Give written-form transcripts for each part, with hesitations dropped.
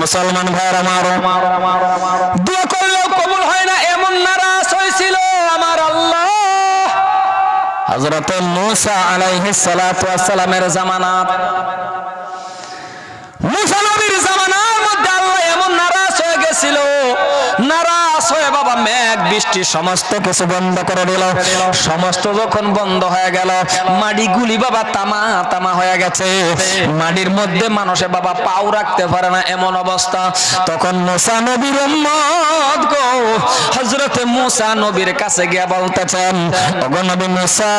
মুসলমান ভাইরা আমার, দোয়া করলেও কবুল হয় না, এমন নারাজ হয়েছিল আমার আল্লাহ। হযরত মূসা আলাইহিস সালাতু ওয়াস সালামের জামানাত, মূসা নবীর জামানার মধ্যে আল্লাহ এমন নারাজ হয়ে গেছিল, নারাজ হয়ে বাবা মেঘ বৃষ্টি সমস্ত কিছু বন্ধ করে দিল। সমস্ত যখন বন্ধ হয়ে গেল, মাটিগুলি বাবা তামা তামা হয়ে গেছে, মাটির মধ্যে মানুষে বাবা পাও রাখতে পারে না, এমন অবস্থা। তখন মূসা নবীর উম্মত গো হযরত মূসা নবীর কাছে গিয়ে বলতেছেন, ওগো নবী মূসা,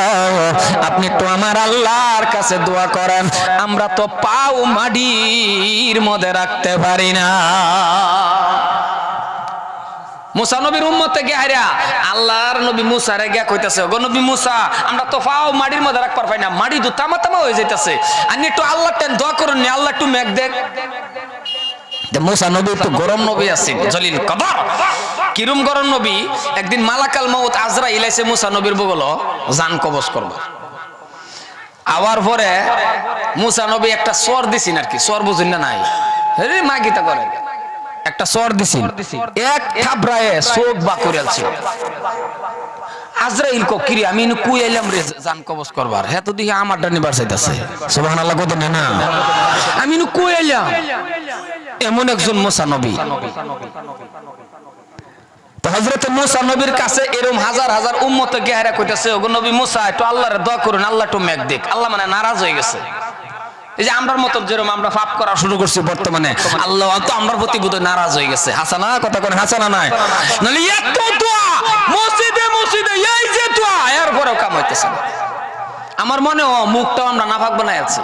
আপনি তো আমার আল্লাহর কাছে দোয়া করেন, আমরা তো পাও মাটির মধ্যে রাখতে পারি না। মূসা নবীর উম্মতে গিয়া আল্লাহর নবী মূসারে গিয়া কইতাছে, ওগো নবী মূসা, আমরা তো পাও মাটির মধ্যে রাখতে পারি না, মাটি তো তামা তামা হয়ে যাইতাছে, আপনি একটু আল্লাহর টেন দোয়া করুন, আল্লাহ একটু মেঘ দেখ। মূসা নবী তো গরম নবী আছেন, জলিল কদর, কিরম গরম নবী। একদিন মালাকাল মউত আজরাইল আইছে মূসা নবীর বগল জান কবজ করবা। আওয়ার পরে মূসা নবী একটা সর দিছেন, আর কি সর বুঝুন না নাই, হে মা গীতা করে একটা সর দিছেন, এক থাবরায়ে চোখ বা করেছে। আজরাইল কো কিরি আমি কুই আইলাম রে জান কবজ করবার, হে তো দেখি আমারটা নিবার চাইতাছে। সুবহানাল্লাহ কত না, আমি কুই আইলাম। এমন একজন মূসা নবী। তো হযরত মূসা নবীর কাছে এরকম হাজার হাজার উম্মত গেহারা কইতাছে, ওগো নবী মূসা, একটু আল্লাহরে দোয়া করুন, আল্লাহ একটু মেঘ দেখ। আল্লাহ মানে নারাজ হয়ে গেছে। এই যে আমরার মত যেরকম আমরা পাপ করা শুরু করছি বর্তমানে, আল্লাহ তো আমরার প্রতি বোধহয় নারাজ হয়ে গেছে। হাসানা কথা কোন হাসানা নাই, নালে এত দোয়া মসজিদে মসজিদে এই যে দোয়া, এরপরেও কাম হইতেছে না। আমার মনে হয় মুখটাও আমরা নাফাক বানাই আছি,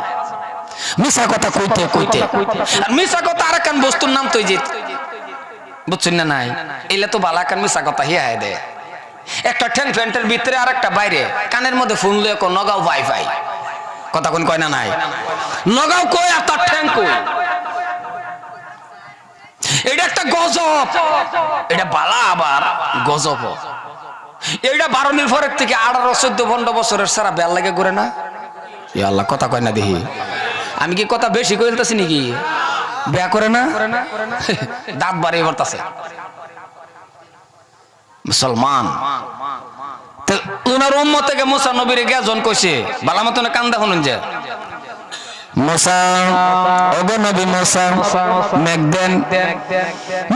মিছা কথা কইতে কইতে। আর মিছা কথা আর কান বস্তুর নাম তো এই যে, বুঝছেন না নাই, এলে তো বালা কান মিছা কথা হিয়া দেয়। একটা ঠ্যাং প্যান্টের ভিতরে আর একটা বাইরে, কানের মধ্যে ফোন লয়ে কো নগাও ভাই ভাই, কথা কোন কয় না নাই, নগাও কই আর তার ঠ্যাং কই। এটা একটা গজব, এটা বালা আবার গজব। এইটা 12 পরের থেকে 18-14 বছরের সারা বেল লাগে ঘুরে না। ইয়া আল্লাহ কথা কয় না দেখি, আমি কি কথা বেশি কইলতাছি নাকি? বিয়া করে না, দাঁত বাড়িয়ে পড়তাছে মুসলমান। উনার উম্মত থেকে মূসা নবীর জ্ঞান কইছে, বালা মতন কান্দা শুনুন যে, মূসা, ওগো নবী মূসা, মেঘ দেন।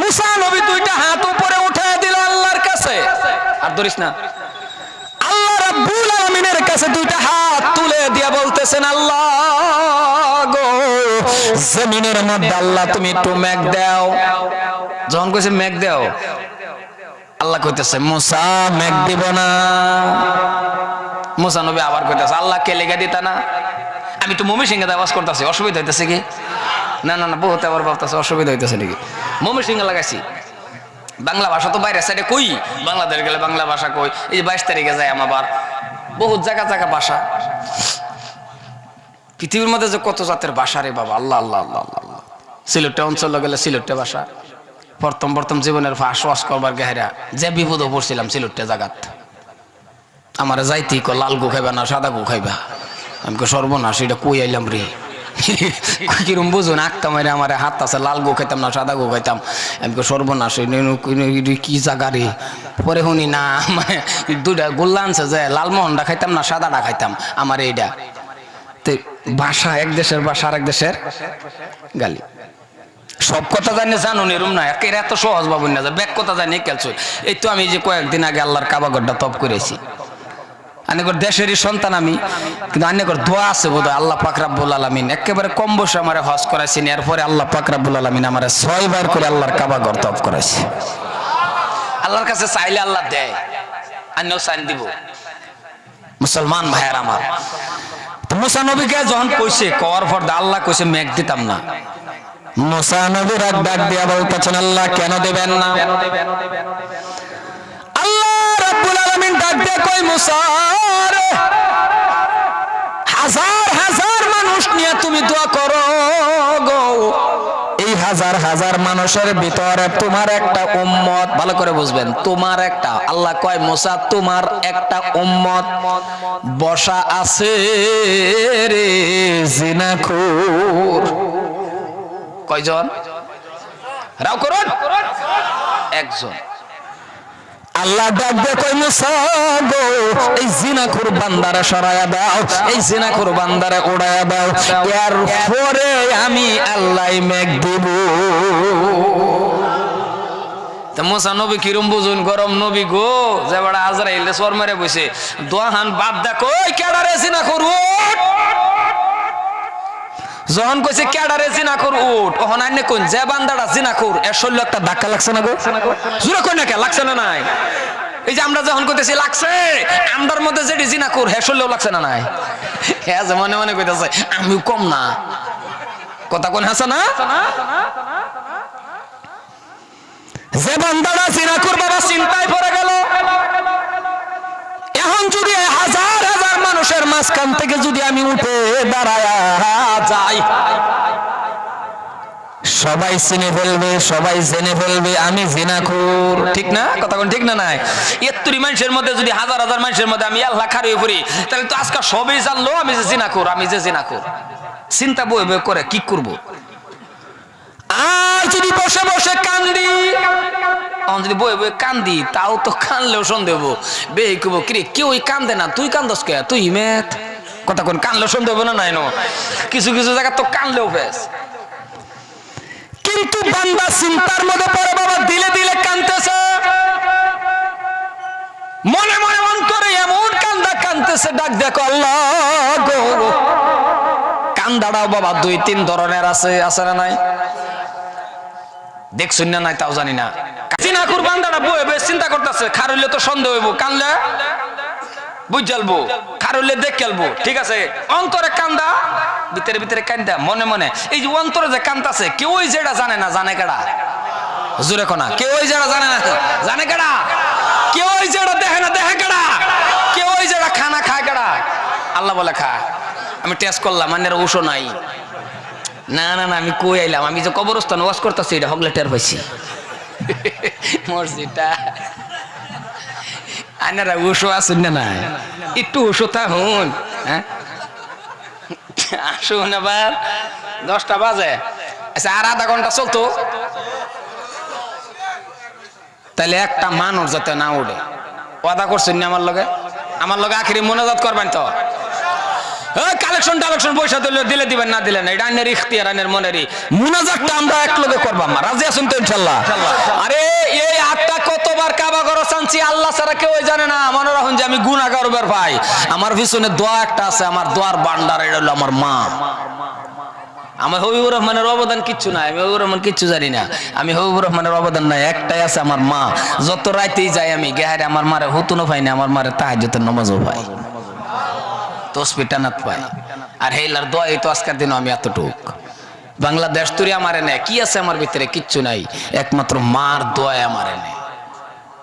মূসা নবী দুইটা হাত উপরে উঠায় দিল আল্লাহর কাছে, আর ধরিস না। আল্লাহ রাব্বুল আলামিনের কাছে দুইটা হাত তুলে দিয়া বলতেছেন, আল্লাহ গো, জমিনের মধ্যে আল্লাহ তুমি একটু মেঘ দাও। যখন কইছে মেঘ দাও, আল্লাহ কইতেছে মূসা মেঘ দিব না। মূসা নবী আবার কইতেছে, আল্লাহ কে লেগে দিতা না? আমি তো মমি সিংহে আওয়াজ করতেছি, অসুবিধা হইতেছে কি? না না না, বহুত আবার ভাবতেছে অসুবিধা হইতেছে নাকি। মমি সিংহে লাগাইছি, বাংলা ভাষা তো বাইরের সাইডে কই, বাংলাদেশ গেলে বাংলা ভাষা কই। এই যে 22 তারিখে যাই আমার, বহুত জায়গা জায়গা ভাষা। পৃথিবীর মধ্যে যে কত জাতের ভাষা রে বাবা, আল্লাহ আল্লাহ আল্লাহ আল্লাহ। সিলেটে অঞ্চলে গেলে সিলেটে ভাষা, প্রথম প্রথম জীবনের ফাঁস করবার গেহারা যে বিপদে পড়ছিলাম সিলেটে জায়গাত। আমার যাইতেই ক লাল গু খাইবা না সাদা গু খাইবা, আমি সর্বনাশ, এটা কই আইলাম রে। কিরম বুঝুন, আক্কা মারে আমার হাত আছে, লাল গু খাইতাম না সাদা গু খাইতাম। আমি সর্বনাশ, কি জায়গা রে। পরে শুনি না, মানে দুইটা গোল্লা আনছে যে লাল মোহনটা খাইতাম না সাদাটা খাইতাম, আমার এইটা। ভাষা এক দেশের ভাষা আর এক দেশের গালি। সব কথা জানি জানুন এরম না, একের এত সহজ ভাবুন না, ব্যাক কথা জানি খেলছো। এই তো আমি যে কয়েকদিন আগে আল্লাহর কাবাগরটা তপ করেছি। আনেকর দেশেরই সন্তান আমি, কিন্তু আনেকর দোয়া আছে বোধ হয়। আল্লাহ পাক রব্বুল আলামিন একেবারে কম বয়সে আমারে হজ করাইছেন, এরপরে আল্লাহ পাক রব্বুল আলামিন আমারে 6 বার করে আল্লাহর কাবাগর তপ করাইছে। আল্লাহর কাছে চাইলে আল্লাহ দেয়, আন্যও চাইন দিব। মুসলমান ভাইয়ের আমার, মূসা নবীকে যখন কইছে কওয়ার পর আল্লাহ কইছে মেঘ দিতাম না, মূসা নবী রাগ ডাক দিয়া বলতেছেন, আল্লাহ কেন দেবেন না? আল্লাহ রাব্বুল আলামিন ডাক দিয়া কই, মূসা রে, হাজার হাজার মানুষ নিয়ে তুমি দোয়া করো গো, এই হাজার হাজার মানুষের ভিতরে তোমার একটা উম্মত, ভালো করে বুঝবেন, তোমার একটা, আল্লাহ কয় মূসা তোমার একটা উম্মত বসা আছে রে জিনাখোর। কয়জন? রাও করুন একজন। আল্লাহ ডাক দে কই মুসা গো এই জিনাখোর বান্দারে সরায়া দাও, এই জিনাখোর বান্দারে উড়ায়া দাও, এর পরে আমি আল্লাহ মেঘ দিব। তা মুসা নবী কিরম বুঝুন গরম নবী গো, যে বড় আজরাইল সর মেরে বসে দোহান বাদ দা কই কেডারে জিনাখোর উঠ। যখন কইছে কেডারে জিনাখোর উঠ, ওহন আইনে কোন যে বান্দাটা জিনাখোর এর শরীরে একটা ধাক্কা লাগছে না গো? জোরে কই না কে লাগছে না নাই? এই যে আমরা যখন কইতেছি লাগছে, আমরার মধ্যে যেটি জিনাখোর এর শরীরেও লাগছে না নাই? হ্যাঁ যে মনে মনে কইতাছে আমিও কম না, কথা কোন হাসা না? যে বান্দাটা জিনাখোর বাবা চিন্তায় পড়ে গেল, এখন যদি হাজার হাজার মানুষের মাঝখান থেকে যদি আমি উঠে দাঁড়ায়া যাই, সবাই চিনে ফেলবে, সবাই জেনে ফেলবে আমি জিনাখোর। ঠিক না? কথা কোন ঠিক না নাই? এত্তরি মানুষের মধ্যে যদি হাজার হাজার মানুষের মধ্যে আমি আল্লাহ খারিয়ে পড়ি, তাহলে তো আজকে সবাই জানলো আমি যে জিনাখোর, আমি যে জিনাখোর। চিন্তা বই বই করে কি করব? আর যদি বসে বসে কান্দি, যদি বই বই কান্দি, তাও তো কানলেও সন্দেহ বে কব কিরে কেউ কান্দে না, তুই কান্দস কে? তুই মেথ। কথা কোন কানলেও সন্দেহ না নাই? কিছু কিছু জায়গা তো কানলেও বেশ। কিন্তু বান্দা চিন্তার মধ্যে পড়ে বাবা, দিলে দিলে কানতেছে, মনে মনে অন্তরে এমন কান্দা কানতেছে, ডাক দেখো আল্লাহ গো। কান্দাটাও বাবা দুই তিন ধরনের আছে, আছে না নাই? দেখছুন না নাই তাও জানি না। জিনাখোর বান্দাটা বই বই চিন্তা করতেছে, খারুলে তো সন্দেহ হইব, কানলে বুঝ জ্বালবো, খারুলে দেখ খেলবো। ঠিক আছে, অন্তরে কান্দা, ভিতরে ভিতরে কান্দা, মনে মনে। এই যে অন্তরে যে কান্দাছে, কেউই যেটা জানে না, জানে কেডা? জোরে কোনা, কেউই যেটা জানে না, জানে কেডা? কেউই যেটা দেখে না, দেখে কেডা? কেউই যেটা খানা খায় কেডা? আল্লাহ বলে খা। আমি টেস্ট করলাম, মানে উষো নাই। না না না, আমি কই আইলাম, আমি যে কবরস্থান ওয়াশ করতেছি এটা হগলে টের পাইছি। মসজিদটা আনারা উষো আসুন না না, একটু উষো থাকুন। হ্যাঁ আসুন আবার 10টা বাজে। আচ্ছা আর আধা ঘন্টা চলতো, তাহলে একটা মানুষ যাতে না উঠে। ওয়াদা করছেন না আমার লগে? আমার লগে আখিরি মোনাজাত করবেন তো? কালেকশন টালেকশন পয়সা দিলে দিবেন, না দিলেন এটা আইনের ইখতিয়ার, আইনের মনেরই। মুনাজাতটা আমরা এক লগে করব, আমরা রাজি আছেন তো ইনশাআল্লাহ? আরে এই আটটা কতবার কাবা ঘর চানছি, আল্লাহ ছাড়া কেউ জানে না। মনে রাখুন যে আমি গুনাহগার বের ভাই, আমার পিছনে দোয়া একটা আছে, আমার দোয়ার ভান্ডার, এটা হলো আমার মা। আমার হবিবুর রহমানের অবদান কিচ্ছু নাই, আমি হবিবুর রহমান কিচ্ছু জানি না। আমি হবিবুর রহমানের অবদান নাই, একটাই আছে আমার মা। যত রাইতেই যাই আমি গেহারে আমার মারে হুতুনও পাই না, আমার মারে তাহাজ্জুদের নামাজও পাই, তসবিহ টানাত পাই। আর হেলার দোয়া এই তো আজকের দিন আমি এতটুক। বাংলাদেশ তুরি আমার এনে কি আছে আমার ভিতরে? কিচ্ছু নাই, একমাত্র মার দোয়া আমার এনে।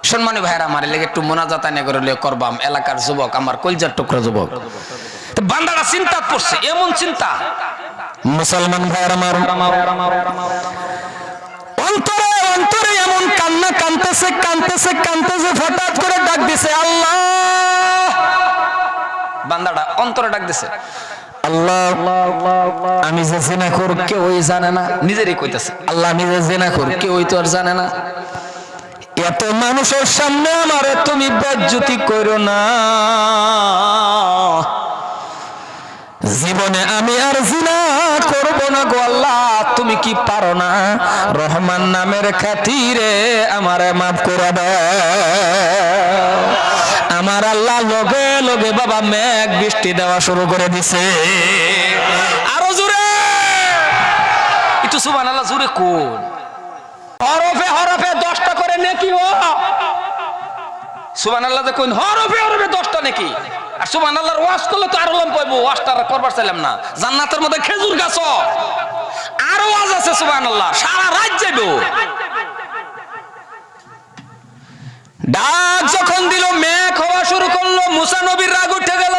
সম্মানী ভাইরা, আমার লেগে একটু মোনাজাত আনে করে করবাম। এলাকার যুবক, আমার কলজার টুকরা যুবক, বান্দারা চিন্তা করছে, এমন চিন্তা। মুসলমান ভাইরা আমার অন্তরে অন্তরে এমন কান্না কানতেছে কানতেছে কানতেছে, হঠাৎ করে ডাক দিছে আল্লাহ। বান্দাটা অন্তরে ডাক দিছে আল্লাহ, আমি যে জিনাখোর কেউই জানে না। নিজেরই কইতাছে আল্লাহ আমি যে জিনাখোর কেউই তো আর জানে না। এত মানুষের সামনে আমারে তুমি বেজ্জতি করো না, জীবনে আমি আর জিনা করব না গো আল্লাহ। তুমি কি পারো না? রহমান নামের খাতিরে আমারে মাফ করে দাও। আমার আল্লাহ লগে লগে বাবা মেঘ বৃষ্টি দেওয়া শুরু করে দিছে। আরো জোরে একটু সুবহানাল্লাহ জোরে কোন। হরফে হরফে 10টা করে নেকি ও সুবহানাল্লাহ যে কোন, হরফে হরফে 10টা নেকি। আর সুবহানাল্লাহর ওয়াজ করলে তো আরো লম পাইবো, ওয়াজটা করবার চাইলাম না। জান্নাতের মধ্যে খেজুর গাছ, আরো ওয়াজ আছে সুবহানাল্লাহ, সারা রাত যাইবো। ডাক যখন দিল, মেঘ হওয়া শুরু করলো, মুসা নবীর রাগ উঠে গেল।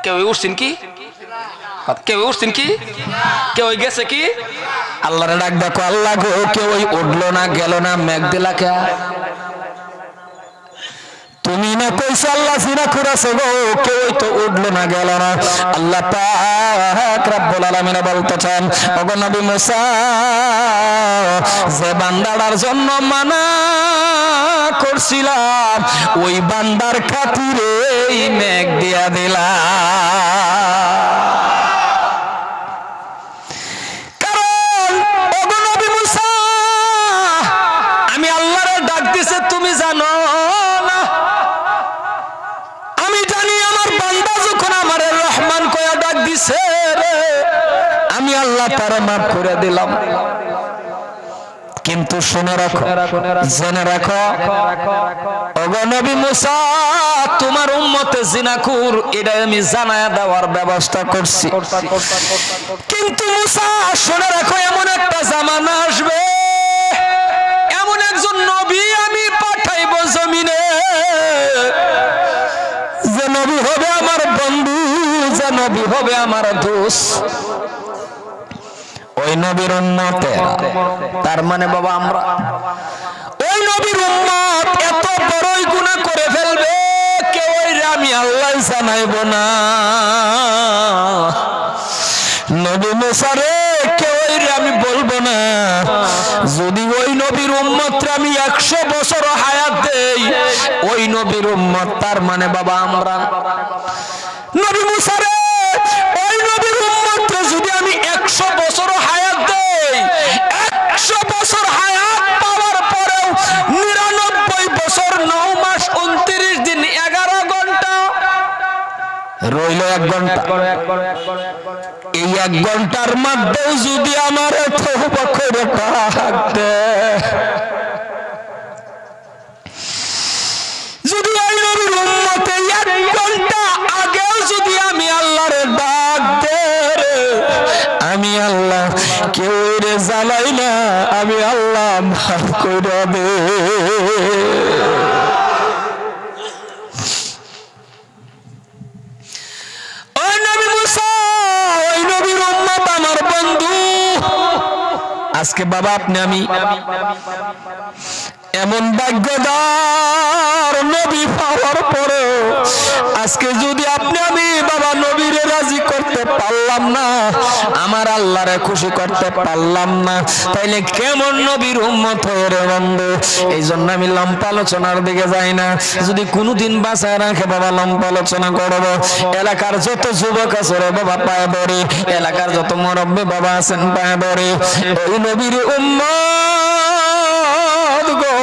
কেউ উঠছেন কি? কেউ উঠছেন কি? কেউ গেছে কি? আল্লাহরে ডাক দেখো, আল্লাহ গো কেউ উঠলো না গেল না, মেঘ দিলা কে? তুমি না কইছো আল্লাহ জিনাখোর আছে গো, কেউ তো উঠলো না গেল না। আল্লাহ পাক রব্বুল আলামিন বলতেছেন, ওগো নবী মুসা যে বান্দাটার জন্য মানা করছিলাম ওই বান্দার খাতিরে মেঘ দিয়া দিলাম। কারণ ওগো নবী মুসা, আমি আল্লাহরে ডাক দিছে তুমি জানো না? আমি জানি আমার বান্দা যখন আমারে রহমান কয়া ডাক দিছে রে, আমি আল্লাহ তারে মাফ করে দিলাম। কিন্তু শুনে রাখো, জেনে রাখো ওগো নবী মুসা, তোমার উম্মতে জিনাকুর এটা আমি জানায়া দেওয়ার ব্যবস্থা করছি। কিন্তু মুসা শুনে রাখো, এমন একটা জামানা আসবে, এমন একজন নবী আমি পাঠাইব জমিনে, যে নবী হবে আমার বন্ধু, যে নবী হবে আমার দোস্ত। ওই নবীর উম্মতেরা, তার মানে বাবা আমরা ওই নবীর উম্মত এত বড়ই গুনাহ করে ফেলবে, কেউ আমি আল্লাহ জানাইব না। নবী মুসা রে, কেউ আমি বলবো না। যদি ওই নবীর উম্মতরা আমি 100 বছর হায়াত দেই, ওই নবীর উম্মত তার মানে বাবা আমরা। নবী মুসা রে, ওই নবীর উম্মতরা যদি আমি 100 বছর হায়াত দেই, 100 বছর হায়াত পাওয়ার পরেও 99 বছর 9 মাস 29 দিন 11 ঘন্টা রইল 1 ঘন্টা। এই 1 ঘন্টার মধ্যে যদি আমার তওবা করে থাকতে, যদি ওই নবীর উম্মতে 1 ঘন্টা আগেও যদি আমি আল্লাহর ডাক দে, আমি আল্লাহ কেউ রে জ্বালাই না, আমি আল্লাহ মাফ করে দে। ওই নবী মুসা, ওই নবীর উম্মত আমার বন্ধু। আজকে বাবা আপনি আমি এমন ভাগ্যদার নবী পাওয়ার পরে, আজকে যদি আপনি আমি বাবা নবীরে রাজি করতে পারলাম না, আমার আল্লাহরে খুশি করতে পারলাম না, তাইলে কেমন নবীর উম্মত হয়ে রে বন্ধু? এই জন্য আমি লম্বা আলোচনার দিকে যাই না। যদি কোনোদিন বাঁচায় রাখে বাবা লম্বা আলোচনা করব। এলাকার যত যুবক আছে রে বাবা পায়ে ধরে, এলাকার যত মুরব্বি বাবা আছেন পায়ে ধরে, ওই নবীর উম্মত গো,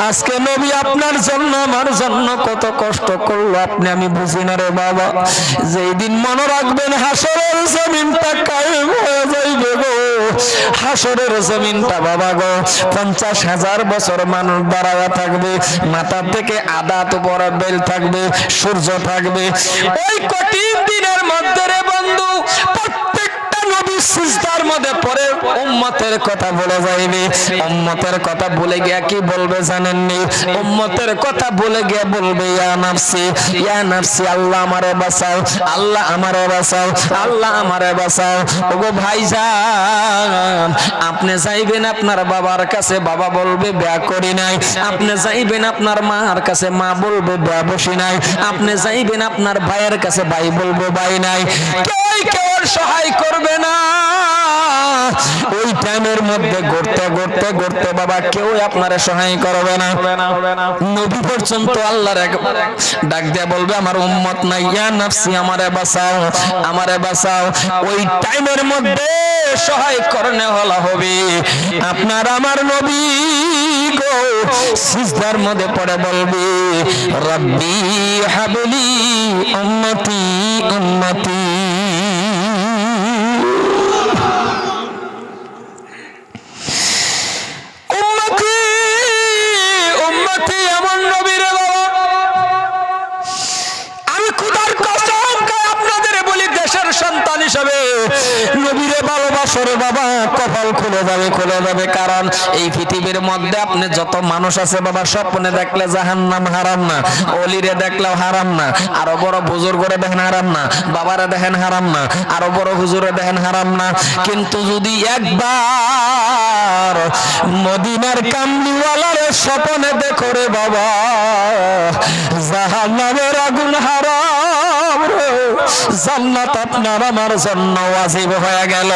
আজকে নবী আপনার জন্য আমার জন্য কত কষ্ট করলো আপনি আমি বুঝি না রে বাবা। যেই দিন মনে রাখবেন হাসরের জমিনটা কায়েম হয়ে যাইবে গো, হাসরের জমিনটা বাবা গো 50,000 বছর মানুষ দাঁড়ায়া থাকবে, মাথা থেকে আধা তো বড় বেল থাকবে, সূর্য থাকবে। ওই কঠিন দিনের মধ্যে রে বন্ধু প্রত্যেকটা নবী সিজদার মধ্যে পড়ে উম্মতের কথা বলে যাইবে। উম্মতের কথা বলে গিয়া কি বলবে জানেননি? উম্মতের কথা বলে গিয়া বলবে ইয়া নাফসি, ইয়া নাফসি, আল্লাহ আমারে বাঁচাও, আল্লাহ আমারে বাঁচাও, আল্লাহ আমারে বাঁচাও। ওগো ভাইজান, আপনি যাইবেন আপনার বাবার কাছে, বাবা বলবে বিয়া করি নাই। আপনি যাইবেন আপনার মার কাছে, মা বলবে বিয়া বসি নাই। আপনি যাইবেন আপনার ভাইয়ের কাছে, ভাই বলবে ভাই নাই। কেউ সহায় করবে না। ওই টাইমের মধ্যে ঘুরতে ঘুরতে ঘুরতে বাবা কেউ আপনারে সহায় করবে না। নবী পর্যন্ত আল্লাহর ডাক দিয়ে বলবে আমার উম্মত নাই, ইয়া নাফসি, আমারে বাঁচাও, আমারে বাঁচাও। ওই টাইমের মধ্যে সহায় করনে হলা হবে আপনার আমার নবী গো, সিজদার মধ্যে পড়ে বলবে রব্বি হাবলি উম্মতি উম্মতি। নবীরে ভালোবাসরে বাবা কপাল খুলে যাবে, খুলে যাবে। কারণ এই পৃথিবীর মধ্যে আপনি যত মানুষ আছে বাবা, স্বপ্নে দেখলে জাহান্নাম হারাম না, অলিরে দেখলেও হারাম না, আরো বড় বুজুর্গরে দেখেন হারাম না, বাবারে দেখেন হারাম না, আরো বড় হুজুরে দেখেন হারাম না। কিন্তু যদি একবার মদিনার কামলিওয়ালারে স্বপ্নে দেখো রে বাবা, জাহান্নামের আগুন হারাম রে, জান্নাত আপনার আমার জন্য ওয়াজিব হয়ে গেল।